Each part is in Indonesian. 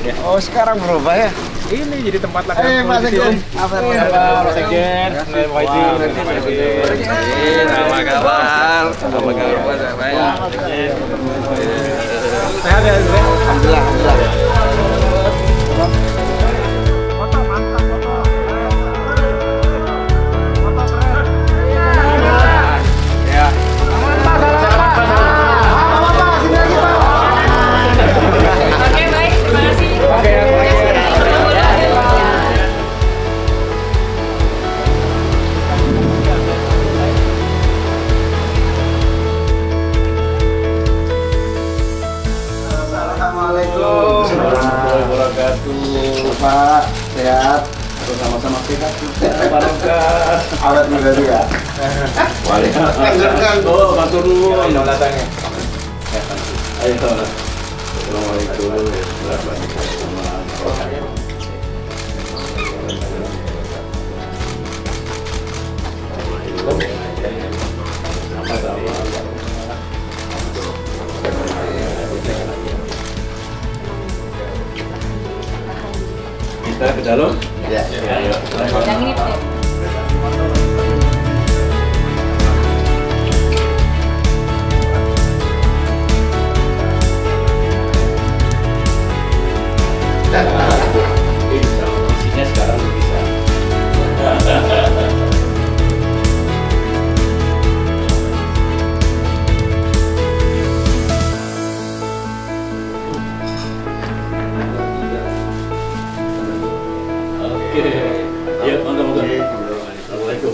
Ya. Oh sekarang berubah ya? Ini jadi tempat latihan Pak politik. Sekjen. Pak Sekjen. Apa kabar? Apa kabar? Sehat ya, Zre? Alhamdulillah, alhamdulillah. Foto mantap foto. Foto keren. Ya. Oke, baik. Terima kasih. Oke, Assalamualaikum warahmatullahi wabarakatuh. Pak, sehat? Sama-sama sehat. barokah. Awet muda juga. Waalaikumsalam. Oh, matur nuwun datangnya. Ayo, Assalamualaikum warahmatullahi wabarakatuh. Kita ke dalam. Ya. Ayo. Yang ini, Pak. Insya Allah, isinya sekarang bisa. Oke, ya monggo. Assalamualaikum.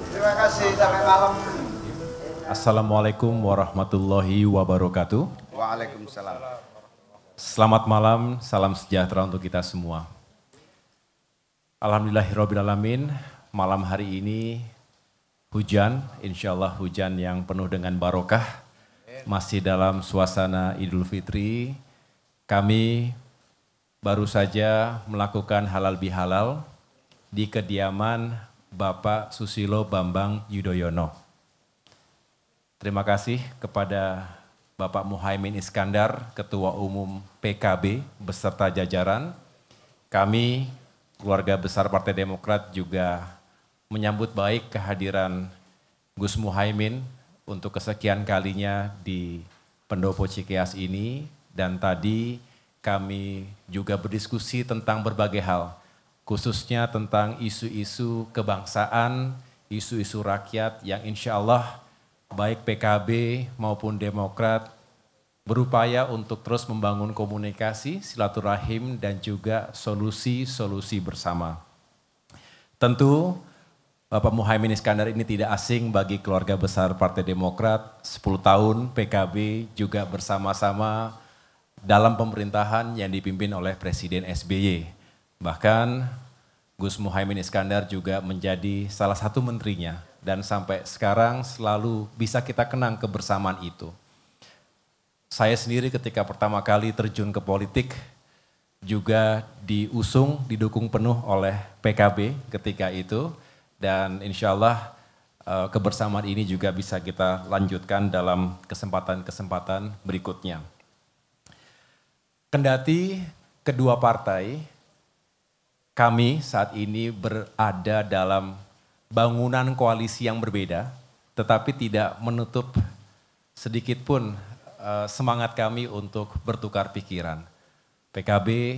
Terima kasih, sampai malam. Assalamualaikum warahmatullahi wabarakatuh. Waalaikumsalam. Selamat malam, salam sejahtera untuk kita semua. Alhamdulillahirrabbilalamin, malam hari ini hujan, insya Allah hujan yang penuh dengan barokah. Masih dalam suasana Idul Fitri, kami baru saja melakukan halal bihalal di kediaman Bapak Susilo Bambang Yudhoyono. Terima kasih kepada Bapak Muhaimin Iskandar, Ketua Umum PKB beserta jajaran. Kami, keluarga besar Partai Demokrat juga menyambut baik kehadiran Gus Muhaimin untuk kesekian kalinya di Pendopo Cikeas ini. Dan tadi kami juga berdiskusi tentang berbagai hal, khususnya tentang isu-isu kebangsaan, isu-isu rakyat yang insya Allah baik PKB maupun Demokrat berupaya untuk terus membangun komunikasi, silaturahim, dan juga solusi-solusi bersama. Tentu Bapak Muhaimin Iskandar ini tidak asing bagi keluarga besar Partai Demokrat. 10 tahun PKB juga bersama-sama dalam pemerintahan yang dipimpin oleh Presiden SBY. Bahkan Gus Muhaimin Iskandar juga menjadi salah satu menterinya. Dan sampai sekarang selalu bisa kita kenang kebersamaan itu. Saya sendiri ketika pertama kali terjun ke politik juga diusung, didukung penuh oleh PKB ketika itu. Dan insya Allah kebersamaan ini juga bisa kita lanjutkan dalam kesempatan-kesempatan berikutnya. Kendati kedua partai, kami saat ini berada dalam bangunan koalisi yang berbeda, tetapi tidak menutup sedikit pun semangat kami untuk bertukar pikiran. PKB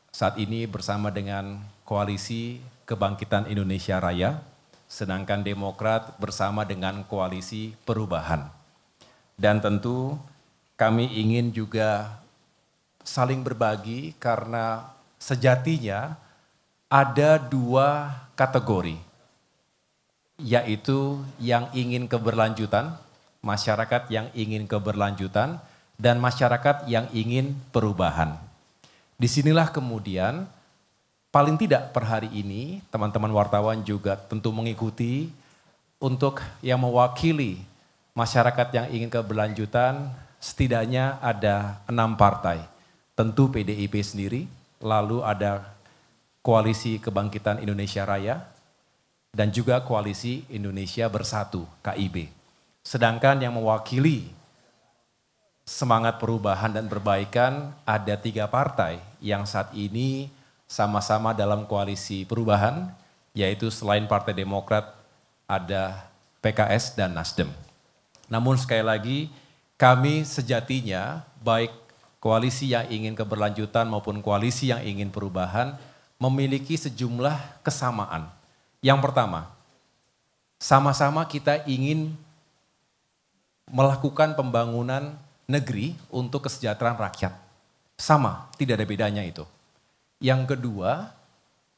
saat ini bersama dengan Koalisi Kebangkitan Indonesia Raya, sedangkan Demokrat bersama dengan Koalisi Perubahan. Dan tentu kami ingin juga saling berbagi karena sejatinya ada dua kategori, yaitu yang ingin keberlanjutan, masyarakat yang ingin keberlanjutan, dan masyarakat yang ingin perubahan. Disinilah kemudian paling tidak per hari ini teman-teman wartawan juga tentu mengikuti untuk yang mewakili masyarakat yang ingin keberlanjutan setidaknya ada 6 partai. Tentu PDIP sendiri, lalu ada Koalisi Kebangkitan Indonesia Raya, dan juga Koalisi Indonesia Bersatu, KIB. Sedangkan yang mewakili semangat perubahan dan perbaikan ada 3 partai yang saat ini sama-sama dalam koalisi perubahan, yaitu selain Partai Demokrat ada PKS dan Nasdem. Namun sekali lagi kami sejatinya baik koalisi yang ingin keberlanjutan maupun koalisi yang ingin perubahan memiliki sejumlah kesamaan. Yang pertama, sama-sama kita ingin melakukan pembangunan negeri untuk kesejahteraan rakyat. Sama, tidak ada bedanya itu. Yang kedua,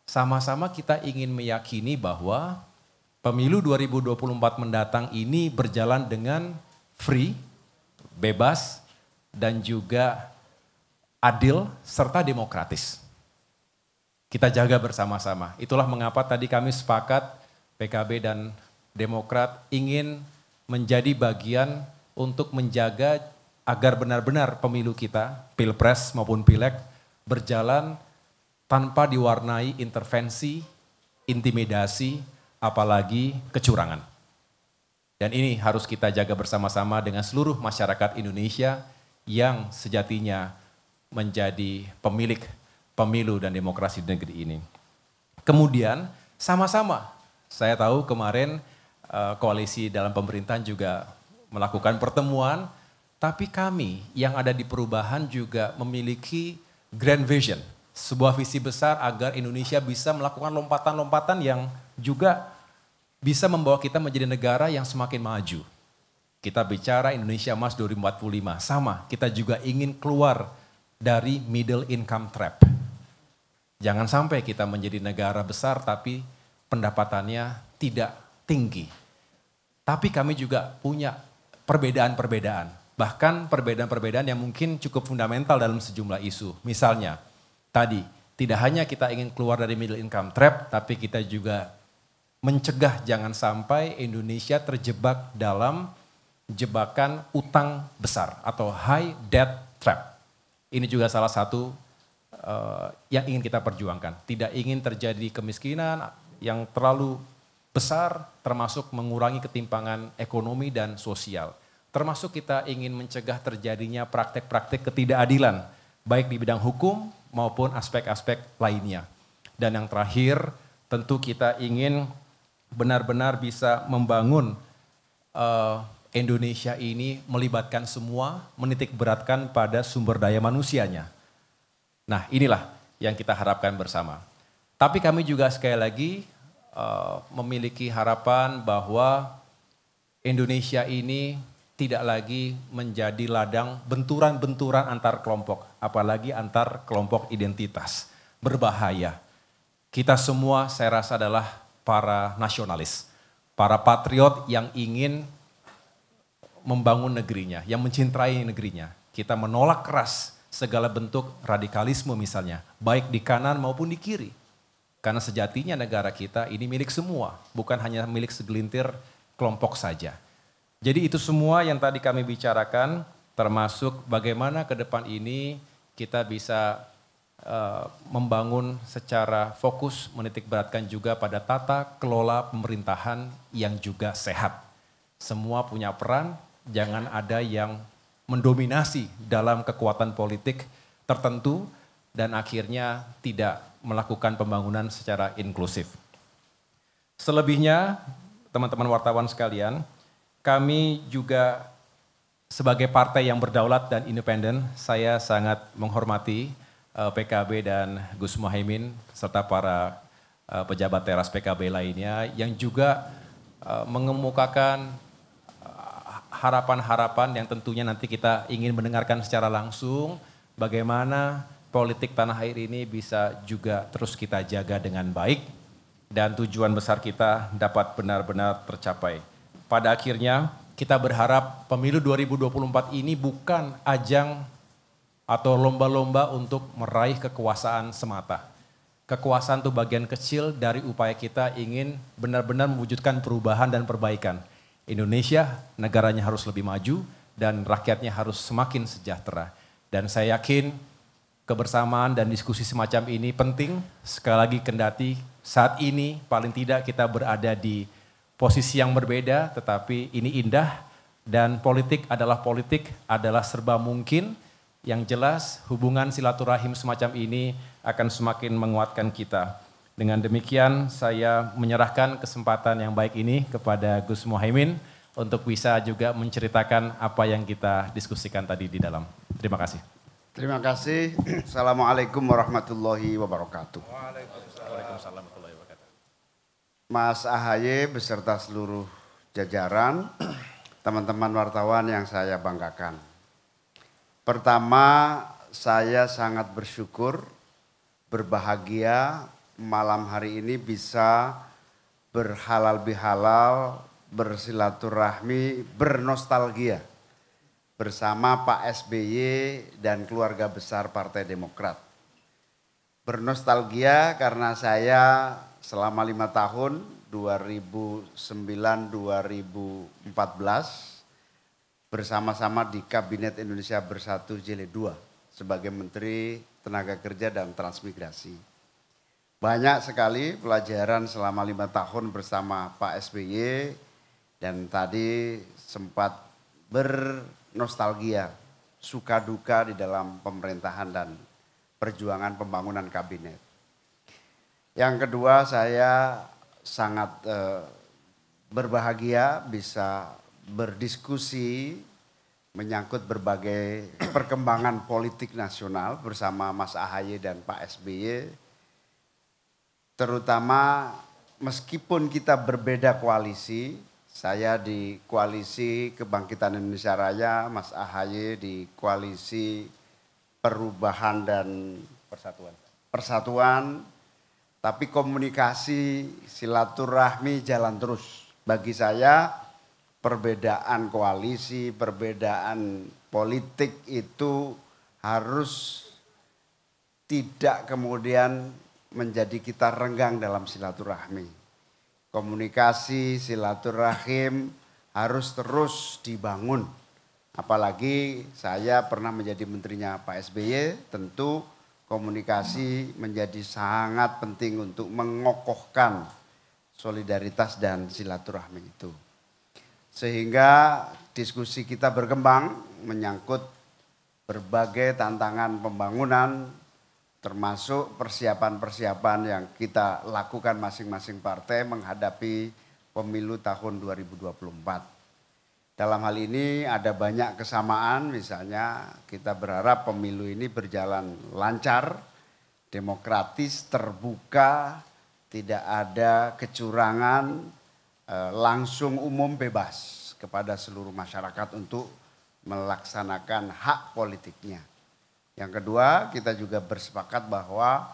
sama-sama kita ingin meyakini bahwa pemilu 2024 mendatang ini berjalan dengan free, bebas, dan juga adil serta demokratis. Kita jaga bersama-sama. Itulah mengapa tadi kami sepakat PKB dan Demokrat ingin menjadi bagian untuk menjaga agar benar-benar pemilu kita, Pilpres maupun Pileg, berjalan tanpa diwarnai intervensi, intimidasi, apalagi kecurangan. Dan ini harus kita jaga bersama-sama dengan seluruh masyarakat Indonesia yang sejatinya menjadi pemilik pemilu dan demokrasi di negeri ini. Kemudian sama-sama, saya tahu kemarin koalisi dalam pemerintahan juga melakukan pertemuan, tapi kami yang ada di perubahan juga memiliki grand vision, sebuah visi besar agar Indonesia bisa melakukan lompatan-lompatan yang juga bisa membawa kita menjadi negara yang semakin maju. Kita bicara Indonesia Emas 2045, sama kita juga ingin keluar dari middle income trap. Jangan sampai kita menjadi negara besar tapi pendapatannya tidak tinggi. Tapi kami juga punya perbedaan-perbedaan. Bahkan perbedaan-perbedaan yang mungkin cukup fundamental dalam sejumlah isu. Misalnya tadi tidak hanya kita ingin keluar dari middle income trap, tapi kita juga mencegah jangan sampai Indonesia terjebak dalam jebakan utang besar atau high debt trap. Ini juga salah satu yang ingin kita perjuangkan. Tidak ingin terjadi kemiskinan yang terlalu besar, termasuk mengurangi ketimpangan ekonomi dan sosial. Termasuk kita ingin mencegah terjadinya praktek-praktek ketidakadilan, baik di bidang hukum maupun aspek-aspek lainnya. Dan yang terakhir, tentu kita ingin benar-benar bisa membangun Indonesia ini melibatkan semua, menitik beratkan pada sumber daya manusianya. Nah inilah yang kita harapkan bersama. Tapi kami juga sekali lagi memiliki harapan bahwa Indonesia ini tidak lagi menjadi ladang benturan-benturan antar kelompok, apalagi antar kelompok identitas. Berbahaya. Kita semua saya rasa adalah para nasionalis, para patriot yang ingin membangun negerinya, yang mencintai negerinya. Kita menolak keras segala bentuk radikalisme misalnya, baik di kanan maupun di kiri. Karena sejatinya negara kita ini milik semua, bukan hanya milik segelintir kelompok saja. Jadi itu semua yang tadi kami bicarakan, termasuk bagaimana ke depan ini kita bisa membangun secara fokus, menitik beratkan juga pada tata kelola pemerintahan yang juga sehat. Semua punya peran, jangan ada yang mendominasi dalam kekuatan politik tertentu dan akhirnya tidak melakukan pembangunan secara inklusif. Selebihnya, teman-teman wartawan sekalian, kami juga sebagai partai yang berdaulat dan independen, saya sangat menghormati PKB dan Gus Muhaimin serta para pejabat teras PKB lainnya yang juga mengemukakan harapan-harapan yang tentunya nanti kita ingin mendengarkan secara langsung bagaimana politik tanah air ini bisa juga terus kita jaga dengan baik dan tujuan besar kita dapat benar-benar tercapai. Pada akhirnya kita berharap pemilu 2024 ini bukan ajang atau lomba-lomba untuk meraih kekuasaan semata. Kekuasaan itu bagian kecil dari upaya kita ingin benar-benar mewujudkan perubahan dan perbaikan. Indonesia negaranya harus lebih maju dan rakyatnya harus semakin sejahtera. Dan saya yakin kebersamaan dan diskusi semacam ini penting, sekali lagi kendati saat ini paling tidak kita berada di posisi yang berbeda, tetapi ini indah dan politik adalah serba mungkin. Yang jelas hubungan silaturahim semacam ini akan semakin menguatkan kita. Dengan demikian saya menyerahkan kesempatan yang baik ini kepada Gus Muhaimin untuk bisa juga menceritakan apa yang kita diskusikan tadi di dalam. Terima kasih. Terima kasih. Assalamualaikum warahmatullahi wabarakatuh. Waalaikumsalam warahmatullahi wabarakatuh. Mas AHY beserta seluruh jajaran, teman-teman wartawan yang saya banggakan. Pertama, saya sangat bersyukur, berbahagia malam hari ini bisa berhalal bihalal, bersilaturahmi, bernostalgia bersama Pak SBY dan keluarga besar Partai Demokrat. Bernostalgia karena saya selama 5 tahun, 2009-2014, bersama-sama di Kabinet Indonesia Bersatu Jilid 2 sebagai Menteri Tenaga Kerja dan Transmigrasi. Banyak sekali pelajaran selama 5 tahun bersama Pak SBY dan tadi sempat bernostalgia, suka duka di dalam pemerintahan dan perjuangan pembangunan kabinet. Yang kedua, saya sangat berbahagia bisa berdiskusi menyangkut berbagai perkembangan politik nasional bersama Mas AHY dan Pak SBY. Terutama meskipun kita berbeda koalisi, saya di koalisi Kebangkitan Indonesia Raya, Mas AHY di koalisi Perubahan dan Persatuan, tapi komunikasi silaturahmi jalan terus. Bagi saya perbedaan koalisi, perbedaan politik itu harus tidak kemudian menjadi kita renggang dalam silaturahmi. Komunikasi, silaturahim harus terus dibangun. Apalagi saya pernah menjadi menterinya Pak SBY, tentu komunikasi menjadi sangat penting untuk mengokohkan solidaritas dan silaturahmi itu. Sehingga diskusi kita berkembang menyangkut berbagai tantangan pembangunan, termasuk persiapan-persiapan yang kita lakukan masing-masing partai menghadapi pemilu tahun 2024. Dalam hal ini ada banyak kesamaan, misalnya kita berharap pemilu ini berjalan lancar, demokratis, terbuka, tidak ada kecurangan, langsung umum bebas kepada seluruh masyarakat untuk melaksanakan hak politiknya. Yang kedua, kita juga bersepakat bahwa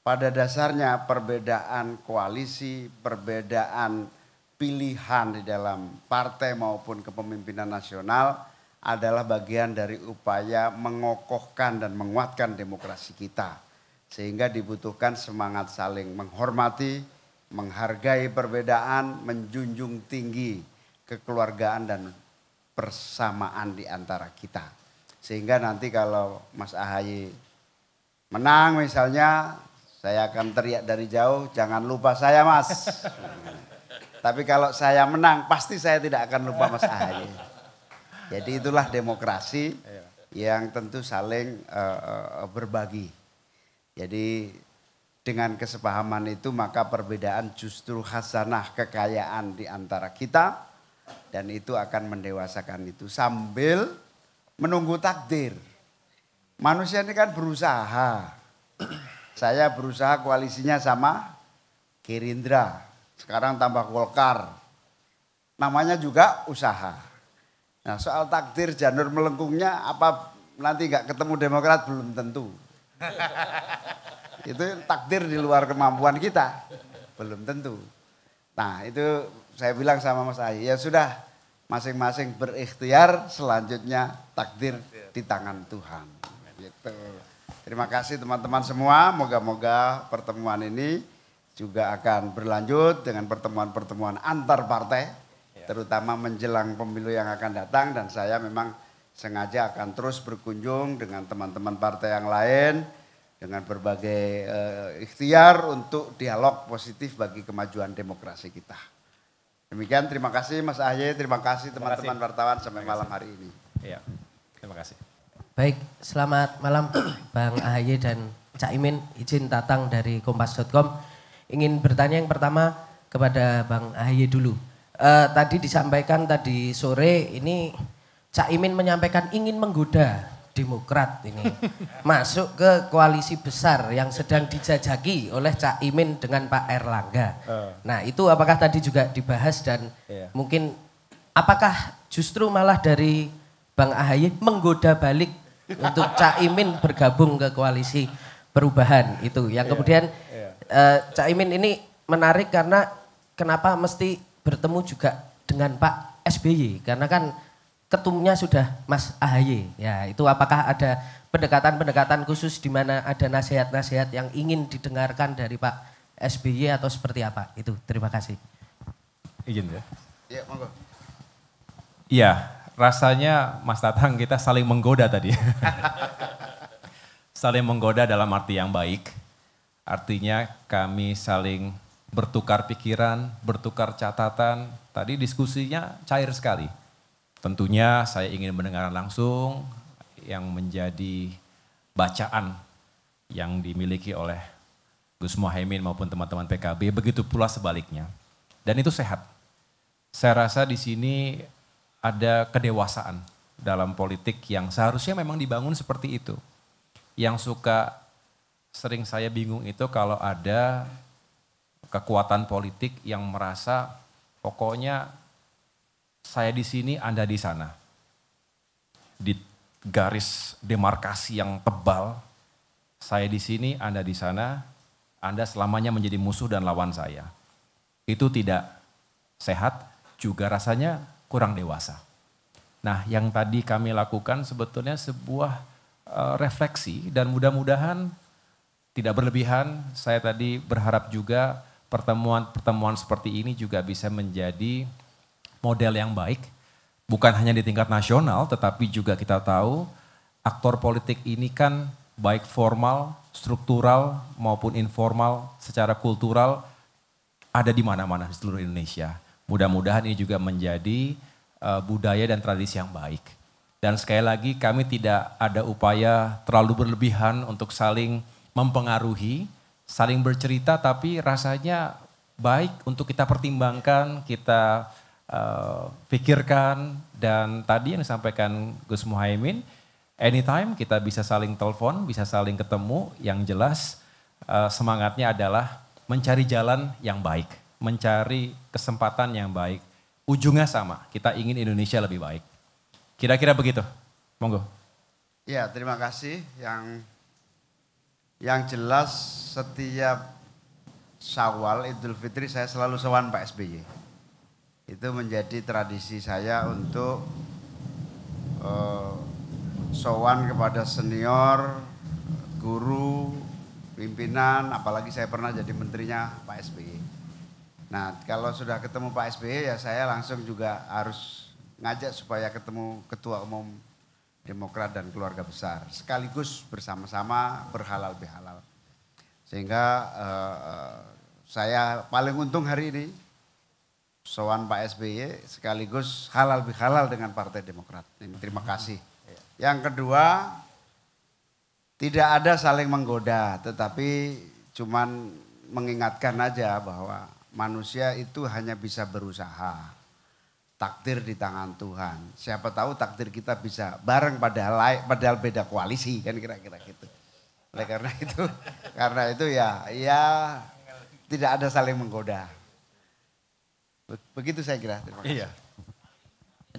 pada dasarnya perbedaan koalisi, perbedaan pilihan di dalam partai maupun kepemimpinan nasional adalah bagian dari upaya mengokohkan dan menguatkan demokrasi kita. Sehingga dibutuhkan semangat saling menghormati, menghargai perbedaan, menjunjung tinggi kekeluargaan dan persamaan di antara kita. Sehingga nanti kalau Mas AHY menang misalnya, saya akan teriak dari jauh, jangan lupa saya Mas. Tapi kalau saya menang, pasti saya tidak akan lupa Mas AHY. Jadi itulah demokrasi yang tentu saling berbagi. Jadi dengan kesepahaman itu maka perbedaan justru khazanah kekayaan di antara kita. Dan itu akan mendewasakan itu sambil menunggu takdir. Manusia ini kan berusaha. Saya berusaha koalisinya sama Gerindra. Sekarang tambah Golkar. Namanya juga usaha. Nah soal takdir janur melengkungnya apa nanti gak ketemu Demokrat belum tentu. Itu takdir di luar kemampuan kita. Belum tentu. Nah itu saya bilang sama Mas AHY, ya sudah masing-masing berikhtiar, selanjutnya takdir di tangan Tuhan. Gitu. Terima kasih teman-teman semua, moga-moga pertemuan ini juga akan berlanjut dengan pertemuan-pertemuan antar partai terutama menjelang pemilu yang akan datang, dan saya memang sengaja akan terus berkunjung dengan teman-teman partai yang lain dengan berbagai ikhtiar untuk dialog positif bagi kemajuan demokrasi kita. Demikian, terima kasih Mas Ahy, terima kasih teman-teman wartawan sampai malam hari ini. Iya, terima kasih. Baik, selamat malam Bang Ahy dan Cak Imin. Izin Tatang dari Kompas.com. Ingin bertanya yang pertama kepada Bang Ahy dulu. Tadi disampaikan tadi sore ini Cak Imin menyampaikan ingin menggoda Demokrat ini masuk ke koalisi besar yang sedang dijajaki oleh Cak Imin dengan Pak Erlangga. Nah itu apakah tadi juga dibahas dan mungkin apakah justru malah dari Bang Ahy menggoda balik untuk Cak Imin bergabung ke koalisi perubahan itu. Yang kemudian Cak Imin ini menarik karena kenapa mesti bertemu juga dengan Pak SBY karena kan ketumnya sudah Mas Ahy. Ya, itu apakah ada pendekatan-pendekatan khusus di mana ada nasihat-nasihat yang ingin didengarkan dari Pak SBY atau seperti apa? Itu, terima kasih. Izin ya. Iya, monggo. Iya, rasanya Mas Tatang kita saling menggoda tadi. Saling menggoda dalam arti yang baik. Artinya kami saling bertukar pikiran, bertukar catatan. Tadi diskusinya cair sekali. Tentunya saya ingin mendengar langsung yang menjadi bacaan yang dimiliki oleh Gus Muhaimin maupun teman-teman PKB, begitu pula sebaliknya. Dan itu sehat. Saya rasa di sini ada kedewasaan dalam politik yang seharusnya memang dibangun seperti itu. Yang suka sering saya bingung itu kalau ada kekuatan politik yang merasa pokoknya saya di sini, Anda di sana. Di garis demarkasi yang tebal, saya di sini, Anda di sana, Anda selamanya menjadi musuh dan lawan saya. Itu tidak sehat, juga rasanya kurang dewasa. Nah, yang tadi kami lakukan sebetulnya sebuah refleksi dan mudah-mudahan tidak berlebihan. Saya tadi berharap juga pertemuan-pertemuan seperti ini juga bisa menjadi model yang baik, bukan hanya di tingkat nasional, tetapi juga kita tahu aktor politik ini kan baik formal, struktural maupun informal, secara kultural ada di mana-mana di seluruh Indonesia. Mudah-mudahan ini juga menjadi budaya dan tradisi yang baik. Dan sekali lagi kami tidak ada upaya terlalu berlebihan untuk saling mempengaruhi, saling bercerita, tapi rasanya baik untuk kita pertimbangkan, kita pikirkan, dan tadi yang disampaikan Gus Muhaimin, anytime kita bisa saling telepon, bisa saling ketemu, yang jelas semangatnya adalah mencari jalan yang baik, mencari kesempatan yang baik. Ujungnya sama, kita ingin Indonesia lebih baik. Kira-kira begitu, monggo. Ya, terima kasih. Yang jelas setiap Syawal Idul Fitri saya selalu sowan Pak SBY. Itu menjadi tradisi saya untuk sowan kepada senior, guru, pimpinan, apalagi saya pernah jadi menterinya Pak SBY. Nah kalau sudah ketemu Pak SBY ya saya langsung juga harus ngajak supaya ketemu Ketua Umum Demokrat dan keluarga besar. Sekaligus bersama-sama berhalal bihalal. Sehingga saya paling untung hari ini sowan Pak SBY sekaligus halal bihalal dengan Partai Demokrat. Terima kasih. Yang kedua, tidak ada saling menggoda, tetapi cuman mengingatkan aja bahwa manusia itu hanya bisa berusaha. Takdir di tangan Tuhan. Siapa tahu takdir kita bisa bareng padahal beda koalisi kan kira-kira gitu. Oleh karena itu ya tidak ada saling menggoda. Begitu saya kira. Terima kasih. Iya.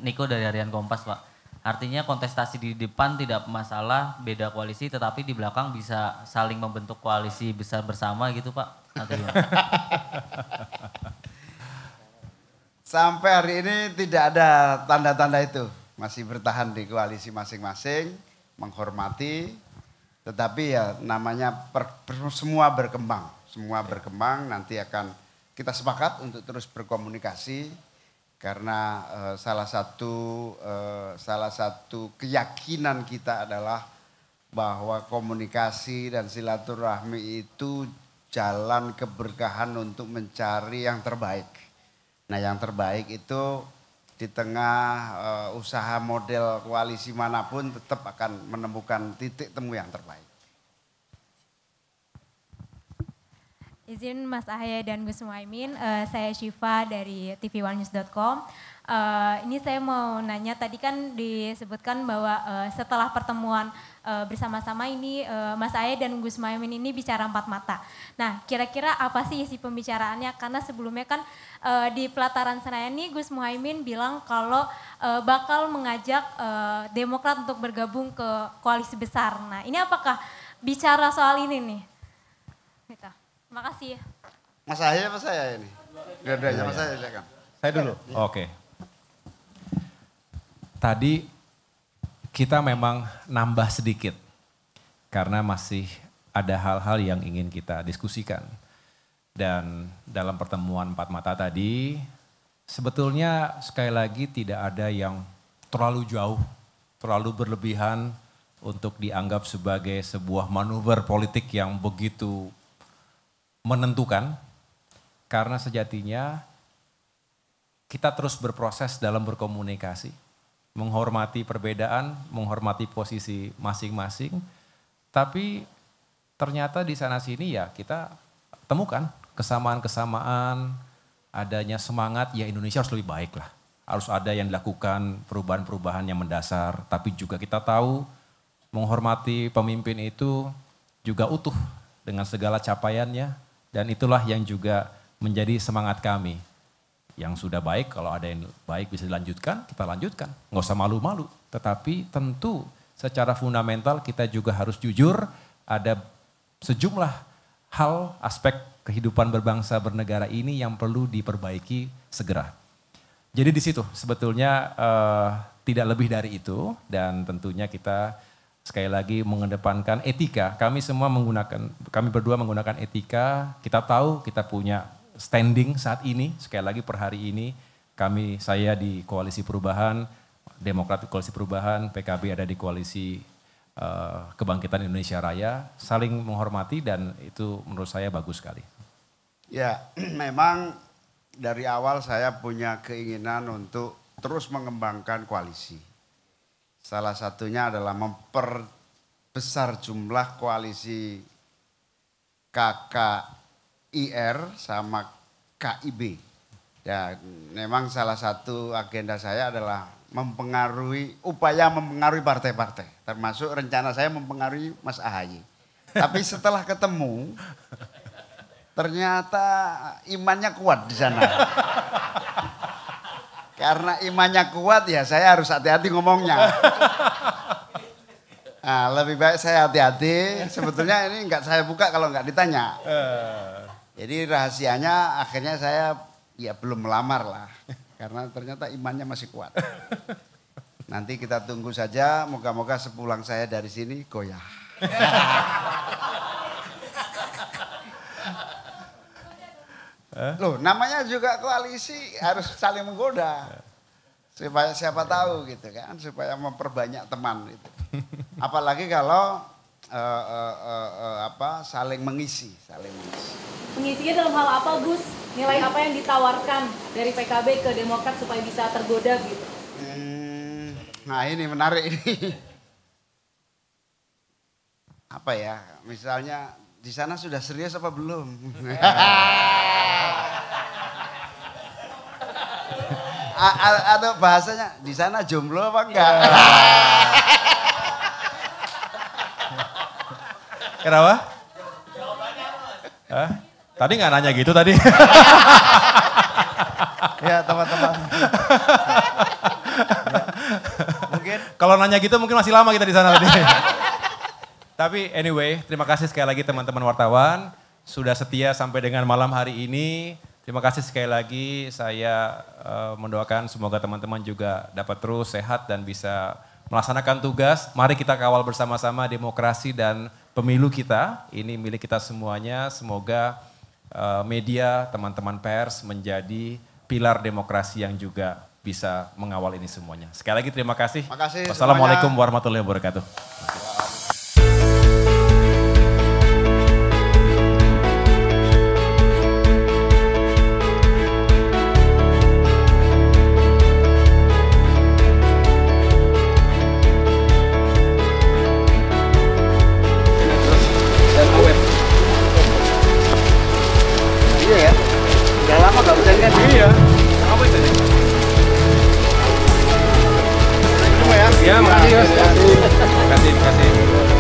Niko dari Harian Kompas, Pak. Artinya kontestasi di depan tidak masalah beda koalisi, tetapi di belakang bisa saling membentuk koalisi besar bersama gitu, Pak. Atau gimana? Sampai hari ini tidak ada tanda-tanda itu. Masih bertahan di koalisi masing-masing, menghormati. Tetapi ya namanya semua berkembang. Semua berkembang, nanti akan kita sepakat untuk terus berkomunikasi. Karena salah satu keyakinan kita adalah bahwa komunikasi dan silaturahmi itu jalan keberkahan untuk mencari yang terbaik. Nah, yang terbaik itu di tengah usaha model koalisi manapun tetap akan menemukan titik temu yang terbaik. Izin Mas Ahaye dan Gus Muhaimin, saya Syifa dari tv1news.com. Ini saya mau nanya, tadi kan disebutkan bahwa setelah pertemuan bersama-sama ini Mas Ahaye dan Gus Muhaimin ini bicara empat mata. Nah, kira-kira apa sih isi pembicaraannya? Karena sebelumnya kan di pelataran Senayan ini Gus Muhaimin bilang kalau bakal mengajak Demokrat untuk bergabung ke koalisi besar. Nah, ini apakah bicara soal ini nih? Gitu. Terima kasih. Mas Ahaye apa saya ini? Dua-duanya Mas Ahaye silakan. Saya dulu. Oke. Tadi kita memang nambah sedikit karena masih ada hal-hal yang ingin kita diskusikan. Dan dalam pertemuan empat mata tadi sebetulnya sekali lagi tidak ada yang terlalu jauh, terlalu berlebihan untuk dianggap sebagai sebuah manuver politik yang begitu menentukan, karena sejatinya kita terus berproses dalam berkomunikasi, menghormati perbedaan, menghormati posisi masing-masing, tapi ternyata di sana sini ya kita temukan kesamaan-kesamaan, adanya semangat ya Indonesia harus lebih baik lah, harus ada yang dilakukan perubahan-perubahan yang mendasar, tapi juga kita tahu menghormati pemimpin itu juga utuh dengan segala capaiannya. Dan itulah yang juga menjadi semangat kami. Yang sudah baik, kalau ada yang baik bisa dilanjutkan, kita lanjutkan. Nggak usah malu-malu. Tetapi tentu secara fundamental kita juga harus jujur, ada sejumlah hal, aspek kehidupan berbangsa bernegara ini yang perlu diperbaiki segera. Jadi di situ sebetulnya tidak lebih dari itu, dan tentunya kita sekali lagi mengedepankan etika. Kami berdua menggunakan etika. Kita tahu kita punya standing saat ini. Sekali lagi per hari ini saya di Koalisi Perubahan, Demokrat di Koalisi Perubahan, PKB ada di Koalisi Kebangkitan Indonesia Raya. Saling menghormati dan itu menurut saya bagus sekali. Ya, memang dari awal saya punya keinginan untuk terus mengembangkan koalisi. Salah satunya adalah memperbesar jumlah koalisi KKIR sama KIB. Ya, memang salah satu agenda saya adalah upaya mempengaruhi partai-partai. Termasuk rencana saya mempengaruhi Mas Ahaye. Tapi setelah ketemu, ternyata imannya kuat di sana. Karena imannya kuat ya saya harus hati-hati ngomongnya. Nah, lebih baik saya hati-hati. Sebetulnya ini enggak saya buka kalau enggak ditanya. Jadi rahasianya akhirnya saya ya belum melamar lah. Karena ternyata imannya masih kuat. Nanti kita tunggu saja, moga-moga sepulang saya dari sini goyah. Loh, namanya juga koalisi harus saling menggoda. Supaya siapa tahu gitu kan, supaya memperbanyak teman gitu. Apalagi kalau saling mengisi. Mengisinya dalam hal apa, Gus? Nilai apa yang ditawarkan dari PKB ke Demokrat supaya bisa tergoda gitu? Nah ini menarik ini. Apa ya, misalnya di sana sudah serius apa belum? Atau bahasanya di sana jomblo apa enggak? Kenapa? Tadi nggak nanya gitu tadi. Ya teman-teman. Mungkin kalau nanya gitu mungkin masih lama kita di sana tadi. Tapi anyway, terima kasih sekali lagi teman-teman wartawan sudah setia sampai dengan malam hari ini. Terima kasih sekali lagi, saya mendoakan semoga teman-teman juga dapat terus sehat dan bisa melaksanakan tugas. Mari kita kawal bersama-sama demokrasi dan pemilu kita, ini milik kita semuanya. Semoga media, teman-teman pers menjadi pilar demokrasi yang juga bisa mengawal ini semuanya. Sekali lagi terima kasih. Makasih Wassalamualaikum semuanya. warahmatullahi wabarakatuh. Dan awet. Iya ya. Udah lama gak hujan kan? Iya. Awet aja. Semua ya. Ya, makasih. Terima kasih.